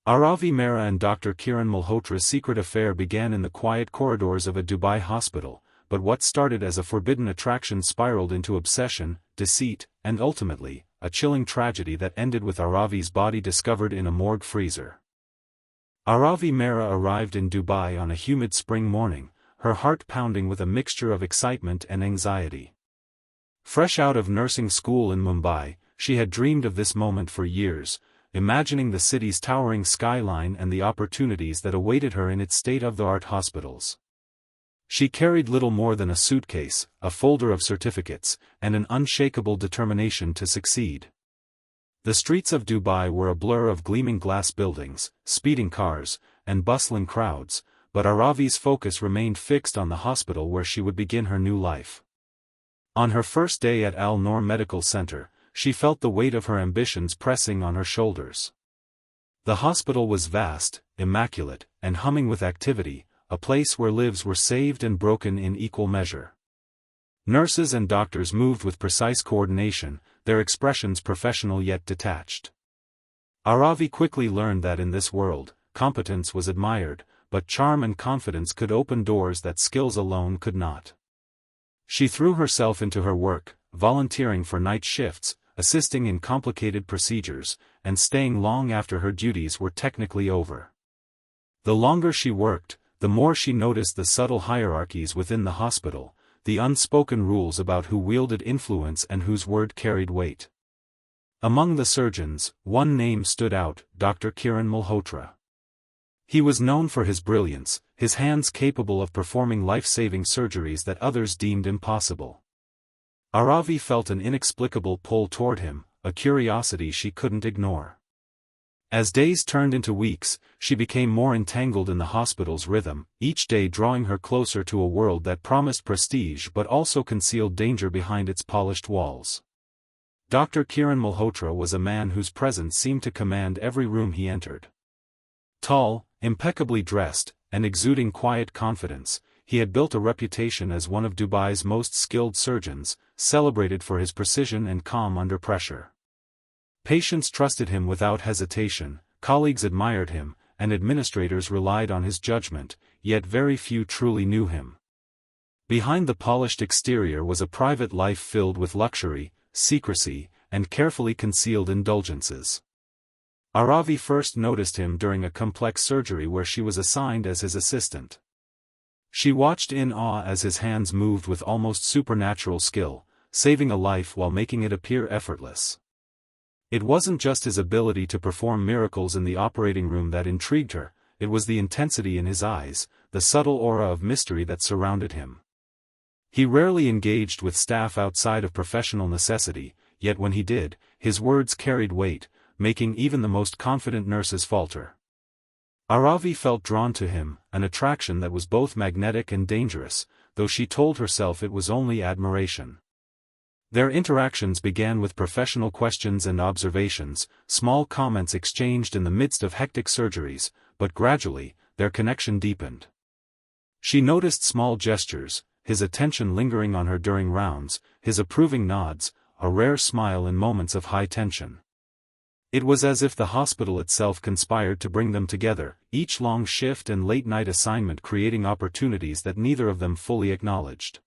Aravi Mehra and Dr. Kiran Malhotra's secret affair began in the quiet corridors of a Dubai hospital, but what started as a forbidden attraction spiraled into obsession, deceit, and ultimately, a chilling tragedy that ended with Aravi's body discovered in a morgue freezer. Aravi Mehra arrived in Dubai on a humid spring morning, her heart pounding with a mixture of excitement and anxiety. Fresh out of nursing school in Mumbai, she had dreamed of this moment for years, imagining the city's towering skyline and the opportunities that awaited her in its state-of-the-art hospitals. She carried little more than a suitcase, a folder of certificates, and an unshakable determination to succeed. The streets of Dubai were a blur of gleaming glass buildings, speeding cars, and bustling crowds, but Aravi's focus remained fixed on the hospital where she would begin her new life. On her first day at Al Noor Medical Center, she felt the weight of her ambitions pressing on her shoulders. The hospital was vast, immaculate, and humming with activity, a place where lives were saved and broken in equal measure. Nurses and doctors moved with precise coordination, their expressions professional yet detached. Aravi quickly learned that in this world, competence was admired, but charm and confidence could open doors that skills alone could not. She threw herself into her work, volunteering for night shifts, assisting in complicated procedures, and staying long after her duties were technically over. The longer she worked, the more she noticed the subtle hierarchies within the hospital, the unspoken rules about who wielded influence and whose word carried weight. Among the surgeons, one name stood out, Dr. Kiran Malhotra. He was known for his brilliance, his hands capable of performing life-saving surgeries that others deemed impossible. Aravi felt an inexplicable pull toward him, a curiosity she couldn't ignore. As days turned into weeks, she became more entangled in the hospital's rhythm, each day drawing her closer to a world that promised prestige but also concealed danger behind its polished walls. Dr. Kiran Malhotra was a man whose presence seemed to command every room he entered. Tall, impeccably dressed, and exuding quiet confidence, he had built a reputation as one of Dubai's most skilled surgeons, celebrated for his precision and calm under pressure. Patients trusted him without hesitation, colleagues admired him, and administrators relied on his judgment, yet very few truly knew him. Behind the polished exterior was a private life filled with luxury, secrecy, and carefully concealed indulgences. Aravi first noticed him during a complex surgery where she was assigned as his assistant. She watched in awe as his hands moved with almost supernatural skill, saving a life while making it appear effortless. It wasn't just his ability to perform miracles in the operating room that intrigued her, it was the intensity in his eyes, the subtle aura of mystery that surrounded him. He rarely engaged with staff outside of professional necessity, yet when he did, his words carried weight, making even the most confident nurses falter. Aravi felt drawn to him, an attraction that was both magnetic and dangerous, though she told herself it was only admiration. Their interactions began with professional questions and observations, small comments exchanged in the midst of hectic surgeries, but gradually, their connection deepened. She noticed small gestures, his attention lingering on her during rounds, his approving nods, a rare smile in moments of high tension. It was as if the hospital itself conspired to bring them together, each long shift and late-night assignment creating opportunities that neither of them fully acknowledged.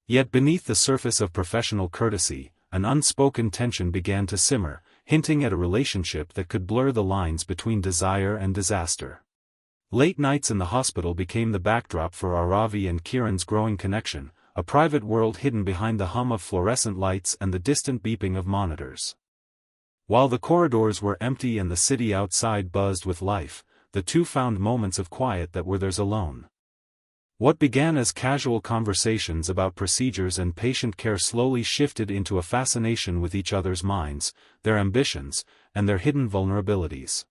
Yet beneath the surface of professional courtesy, an unspoken tension began to simmer, hinting at a relationship that could blur the lines between desire and disaster. Late nights in the hospital became the backdrop for Aravi and Kiran's growing connection, a private world hidden behind the hum of fluorescent lights and the distant beeping of monitors. While the corridors were empty and the city outside buzzed with life, the two found moments of quiet that were theirs alone. What began as casual conversations about procedures and patient care slowly shifted into a fascination with each other's minds, their ambitions, and their hidden vulnerabilities.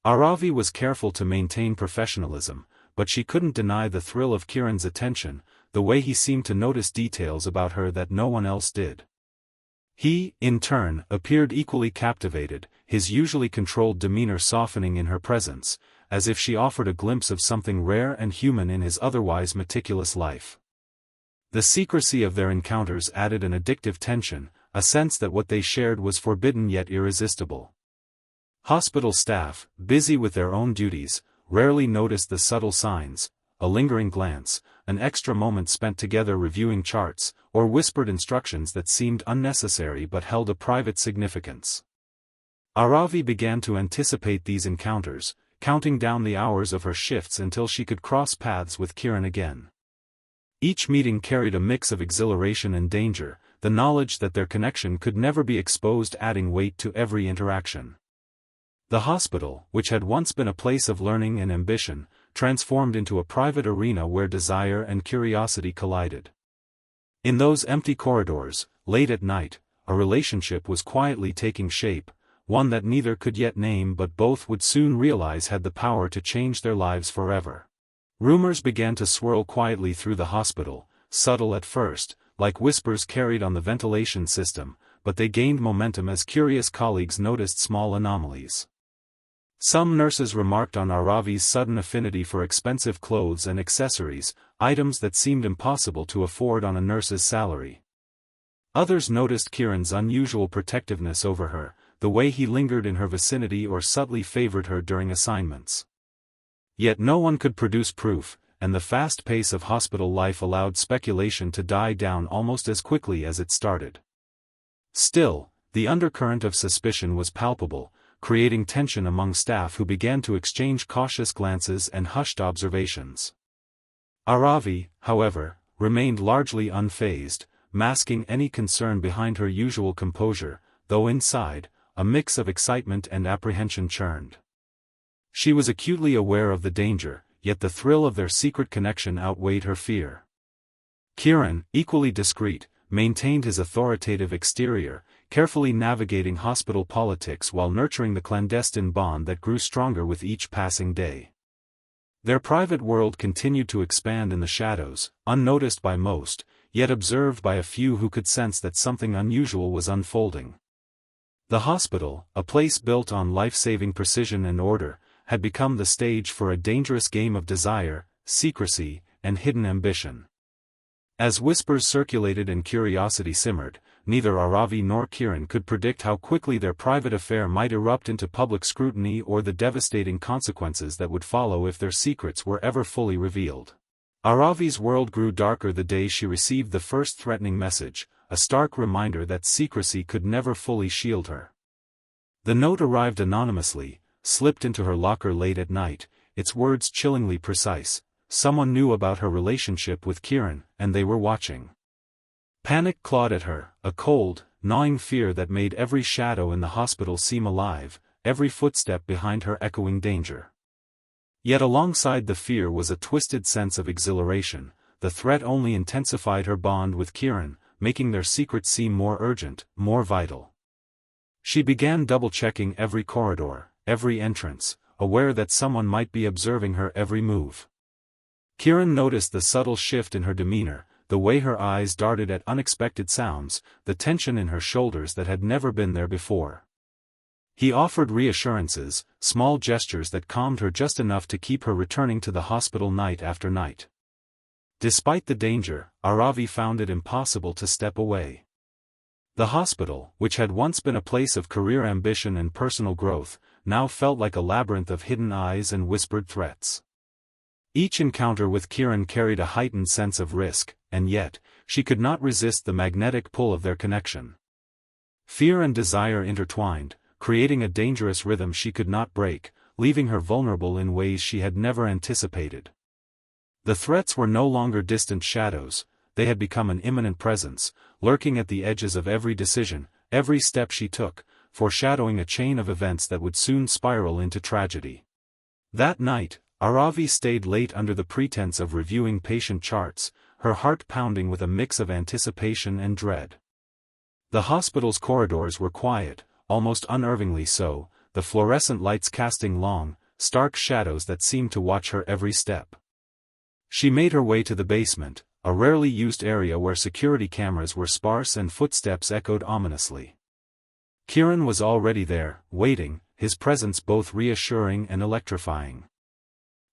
Aravi was careful to maintain professionalism, but she couldn't deny the thrill of Kiran's attention, the way he seemed to notice details about her that no one else did. He, in turn, appeared equally captivated, his usually controlled demeanor softening in her presence, as if she offered a glimpse of something rare and human in his otherwise meticulous life. The secrecy of their encounters added an addictive tension, a sense that what they shared was forbidden yet irresistible. Hospital staff, busy with their own duties, rarely noticed the subtle signs: a lingering glance, an extra moment spent together reviewing charts, or whispered instructions that seemed unnecessary but held a private significance. Aravi began to anticipate these encounters, counting down the hours of her shifts until she could cross paths with Kiran again. Each meeting carried a mix of exhilaration and danger, the knowledge that their connection could never be exposed adding weight to every interaction. The hospital, which had once been a place of learning and ambition, transformed into a private arena where desire and curiosity collided. In those empty corridors, late at night, a relationship was quietly taking shape, one that neither could yet name but both would soon realize had the power to change their lives forever. Rumors began to swirl quietly through the hospital, subtle at first, like whispers carried on the ventilation system, but they gained momentum as curious colleagues noticed small anomalies. Some nurses remarked on Aravi's sudden affinity for expensive clothes and accessories, items that seemed impossible to afford on a nurse's salary. Others noticed Kiran's unusual protectiveness over her, the way he lingered in her vicinity or subtly favored her during assignments. Yet no one could produce proof, and the fast pace of hospital life allowed speculation to die down almost as quickly as it started. Still, the undercurrent of suspicion was palpable, creating tension among staff who began to exchange cautious glances and hushed observations. Aravi, however, remained largely unfazed, masking any concern behind her usual composure, though inside, a mix of excitement and apprehension churned. She was acutely aware of the danger, yet the thrill of their secret connection outweighed her fear. Kiran, equally discreet, maintained his authoritative exterior, carefully navigating hospital politics while nurturing the clandestine bond that grew stronger with each passing day. Their private world continued to expand in the shadows, unnoticed by most, yet observed by a few who could sense that something unusual was unfolding. The hospital, a place built on life-saving precision and order, had become the stage for a dangerous game of desire, secrecy, and hidden ambition. As whispers circulated and curiosity simmered, neither Aravi nor Kiran could predict how quickly their private affair might erupt into public scrutiny or the devastating consequences that would follow if their secrets were ever fully revealed. Aravi's world grew darker the day she received the first threatening message, a stark reminder that secrecy could never fully shield her. The note arrived anonymously, slipped into her locker late at night, its words chillingly precise: someone knew about her relationship with Kiran, and they were watching. Panic clawed at her, a cold, gnawing fear that made every shadow in the hospital seem alive, every footstep behind her echoing danger. Yet alongside the fear was a twisted sense of exhilaration. The threat only intensified her bond with Kiran, making their secret seem more urgent, more vital. She began double-checking every corridor, every entrance, aware that someone might be observing her every move. Kiran noticed the subtle shift in her demeanor, the way her eyes darted at unexpected sounds, the tension in her shoulders that had never been there before. He offered reassurances, small gestures that calmed her just enough to keep her returning to the hospital night after night. Despite the danger, Aravi found it impossible to step away. The hospital, which had once been a place of career ambition and personal growth, now felt like a labyrinth of hidden eyes and whispered threats. Each encounter with Kiran carried a heightened sense of risk, and yet, she could not resist the magnetic pull of their connection. Fear and desire intertwined, creating a dangerous rhythm she could not break, leaving her vulnerable in ways she had never anticipated. The threats were no longer distant shadows, they had become an imminent presence, lurking at the edges of every decision, every step she took, foreshadowing a chain of events that would soon spiral into tragedy. That night, Aravi stayed late under the pretense of reviewing patient charts, her heart pounding with a mix of anticipation and dread. The hospital's corridors were quiet, almost unnervingly so, the fluorescent lights casting long, stark shadows that seemed to watch her every step. She made her way to the basement, a rarely used area where security cameras were sparse and footsteps echoed ominously. Kiran was already there, waiting, his presence both reassuring and electrifying.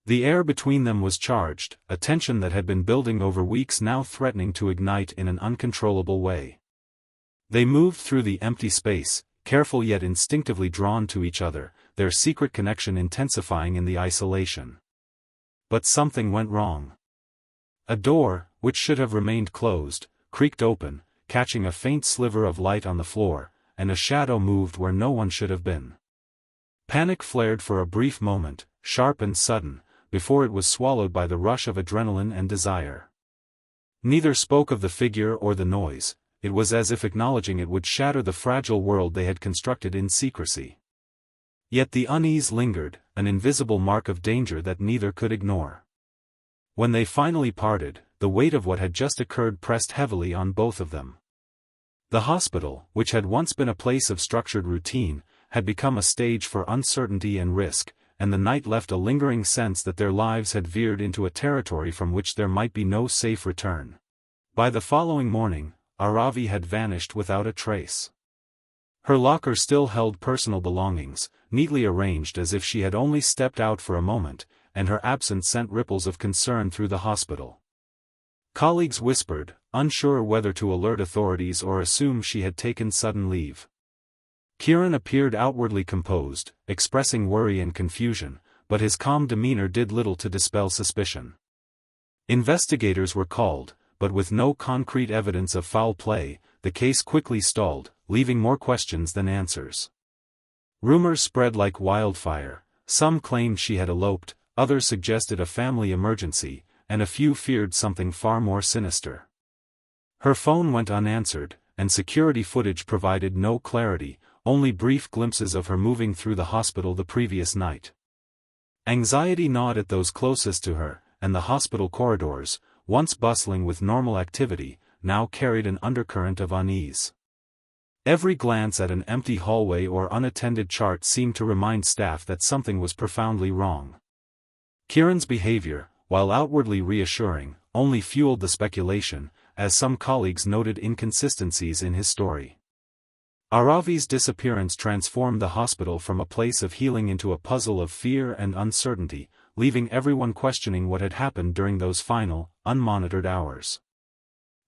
The air between them was charged, a tension that had been building over weeks now threatening to ignite in an uncontrollable way. They moved through the empty space, careful yet instinctively drawn to each other, their secret connection intensifying in the isolation. But something went wrong. A door, which should have remained closed, creaked open, catching a faint sliver of light on the floor, and a shadow moved where no one should have been. Panic flared for a brief moment, sharp and sudden, before it was swallowed by the rush of adrenaline and desire. Neither spoke of the figure or the noise. It was as if acknowledging it would shatter the fragile world they had constructed in secrecy. Yet the unease lingered, an invisible mark of danger that neither could ignore. When they finally parted, the weight of what had just occurred pressed heavily on both of them. The hospital, which had once been a place of structured routine, had become a stage for uncertainty and risk, and the night left a lingering sense that their lives had veered into a territory from which there might be no safe return. By the following morning, Aravi had vanished without a trace. Her locker still held personal belongings, neatly arranged as if she had only stepped out for a moment, and her absence sent ripples of concern through the hospital. Colleagues whispered, unsure whether to alert authorities or assume she had taken sudden leave. Kieran appeared outwardly composed, expressing worry and confusion, but his calm demeanor did little to dispel suspicion. Investigators were called, but with no concrete evidence of foul play, the case quickly stalled, leaving more questions than answers. Rumors spread like wildfire. Some claimed she had eloped, others suggested a family emergency, and a few feared something far more sinister. Her phone went unanswered, and security footage provided no clarity, only brief glimpses of her moving through the hospital the previous night. Anxiety gnawed at those closest to her, and the hospital corridors, once bustling with normal activity, now carried an undercurrent of unease. Every glance at an empty hallway or unattended chart seemed to remind staff that something was profoundly wrong. Kieran's behavior, while outwardly reassuring, only fueled the speculation, as some colleagues noted inconsistencies in his story. Aravi's disappearance transformed the hospital from a place of healing into a puzzle of fear and uncertainty, leaving everyone questioning what had happened during those final, unmonitored hours.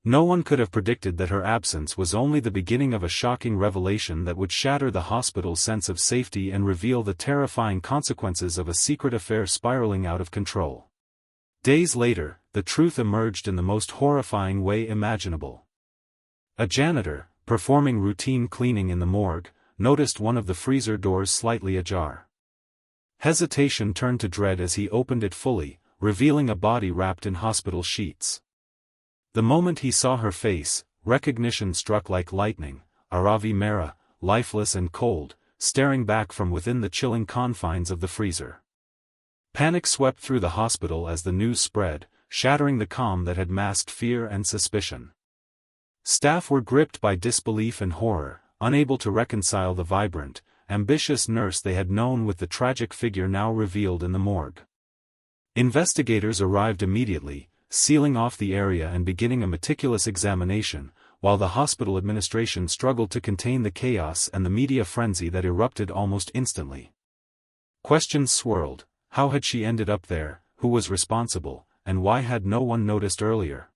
No one could have predicted that her absence was only the beginning of a shocking revelation that would shatter the hospital's sense of safety and reveal the terrifying consequences of a secret affair spiraling out of control. Days later, the truth emerged in the most horrifying way imaginable. A janitor, performing routine cleaning in the morgue, noticed one of the freezer doors slightly ajar. Hesitation turned to dread as he opened it fully, revealing a body wrapped in hospital sheets. The moment he saw her face, recognition struck like lightning. Aravi Mehra, lifeless and cold, staring back from within the chilling confines of the freezer. Panic swept through the hospital as the news spread, shattering the calm that had masked fear and suspicion. Staff were gripped by disbelief and horror, unable to reconcile the vibrant, ambitious nurse they had known with the tragic figure now revealed in the morgue. Investigators arrived immediately, sealing off the area and beginning a meticulous examination, while the hospital administration struggled to contain the chaos and the media frenzy that erupted almost instantly. Questions swirled: how had she ended up there, who was responsible, and why had no one noticed earlier?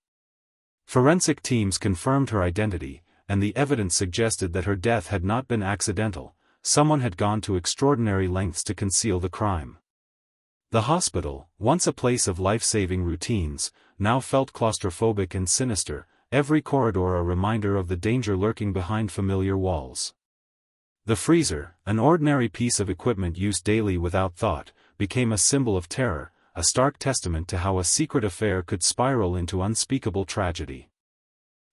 Forensic teams confirmed her identity, and the evidence suggested that her death had not been accidental. Someone had gone to extraordinary lengths to conceal the crime. The hospital, once a place of life-saving routines, now felt claustrophobic and sinister, every corridor a reminder of the danger lurking behind familiar walls. The freezer, an ordinary piece of equipment used daily without thought, became a symbol of terror, a stark testament to how a secret affair could spiral into unspeakable tragedy.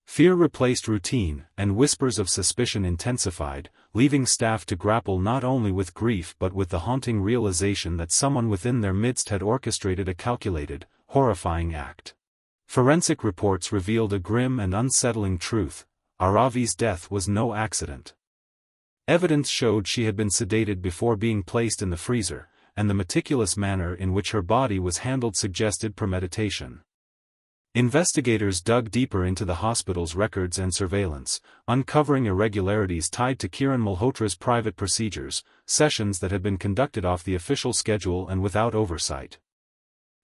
Fear replaced routine, and whispers of suspicion intensified, leaving staff to grapple not only with grief but with the haunting realization that someone within their midst had orchestrated a calculated, horrifying act. Forensic reports revealed a grim and unsettling truth: Aravi's death was no accident. Evidence showed she had been sedated before being placed in the freezer, and the meticulous manner in which her body was handled suggested premeditation. Investigators dug deeper into the hospital's records and surveillance, uncovering irregularities tied to Kiran Malhotra's private procedures, sessions that had been conducted off the official schedule and without oversight.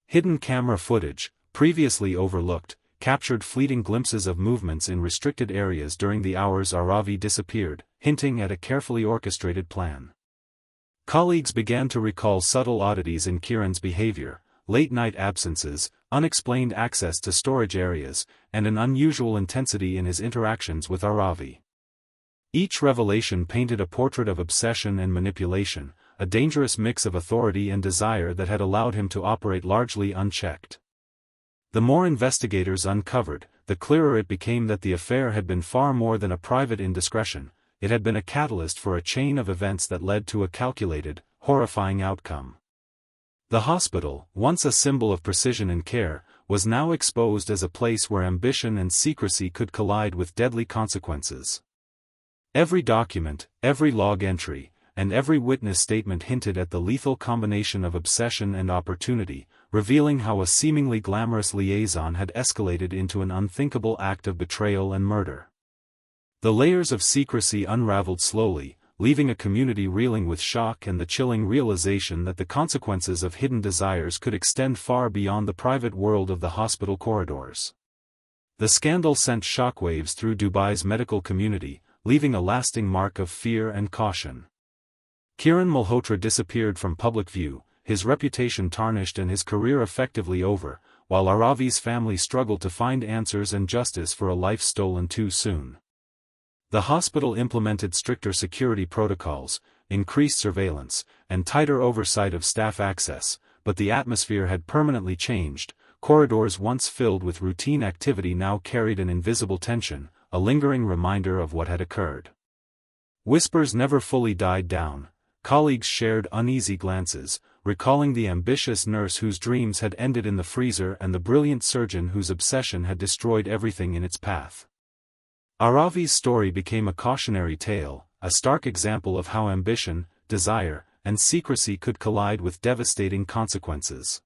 Hidden camera footage, previously overlooked, captured fleeting glimpses of movements in restricted areas during the hours Aravi disappeared, hinting at a carefully orchestrated plan. Colleagues began to recall subtle oddities in Kieran's behavior: late-night absences, unexplained access to storage areas, and an unusual intensity in his interactions with Aravi. Each revelation painted a portrait of obsession and manipulation, a dangerous mix of authority and desire that had allowed him to operate largely unchecked. The more investigators uncovered, the clearer it became that the affair had been far more than a private indiscretion. It had been a catalyst for a chain of events that led to a calculated, horrifying outcome. The hospital, once a symbol of precision and care, was now exposed as a place where ambition and secrecy could collide with deadly consequences. Every document, every log entry, and every witness statement hinted at the lethal combination of obsession and opportunity, revealing how a seemingly glamorous liaison had escalated into an unthinkable act of betrayal and murder. The layers of secrecy unraveled slowly, leaving a community reeling with shock and the chilling realization that the consequences of hidden desires could extend far beyond the private world of the hospital corridors. The scandal sent shockwaves through Dubai's medical community, leaving a lasting mark of fear and caution. Kieran Malhotra disappeared from public view, his reputation tarnished and his career effectively over, while Aravi's family struggled to find answers and justice for a life stolen too soon. The hospital implemented stricter security protocols, increased surveillance, and tighter oversight of staff access, but the atmosphere had permanently changed. Corridors once filled with routine activity now carried an invisible tension, a lingering reminder of what had occurred. Whispers never fully died down. Colleagues shared uneasy glances, recalling the ambitious nurse whose dreams had ended in the freezer and the brilliant surgeon whose obsession had destroyed everything in its path. Aravi's story became a cautionary tale, a stark example of how ambition, desire, and secrecy could collide with devastating consequences.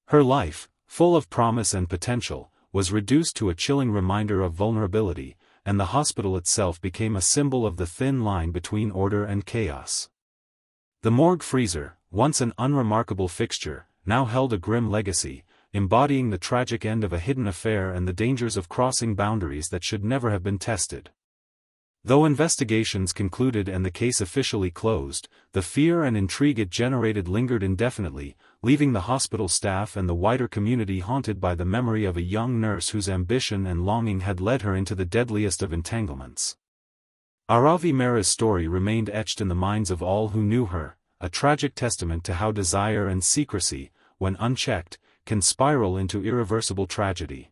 Her life, full of promise and potential, was reduced to a chilling reminder of vulnerability, and the hospital itself became a symbol of the thin line between order and chaos. The morgue freezer, once an unremarkable fixture, now held a grim legacy, embodying the tragic end of a hidden affair and the dangers of crossing boundaries that should never have been tested. Though investigations concluded and the case officially closed, the fear and intrigue it generated lingered indefinitely, leaving the hospital staff and the wider community haunted by the memory of a young nurse whose ambition and longing had led her into the deadliest of entanglements. Aravi Mehra's story remained etched in the minds of all who knew her, a tragic testament to how desire and secrecy, when unchecked, can spiral into irreversible tragedy.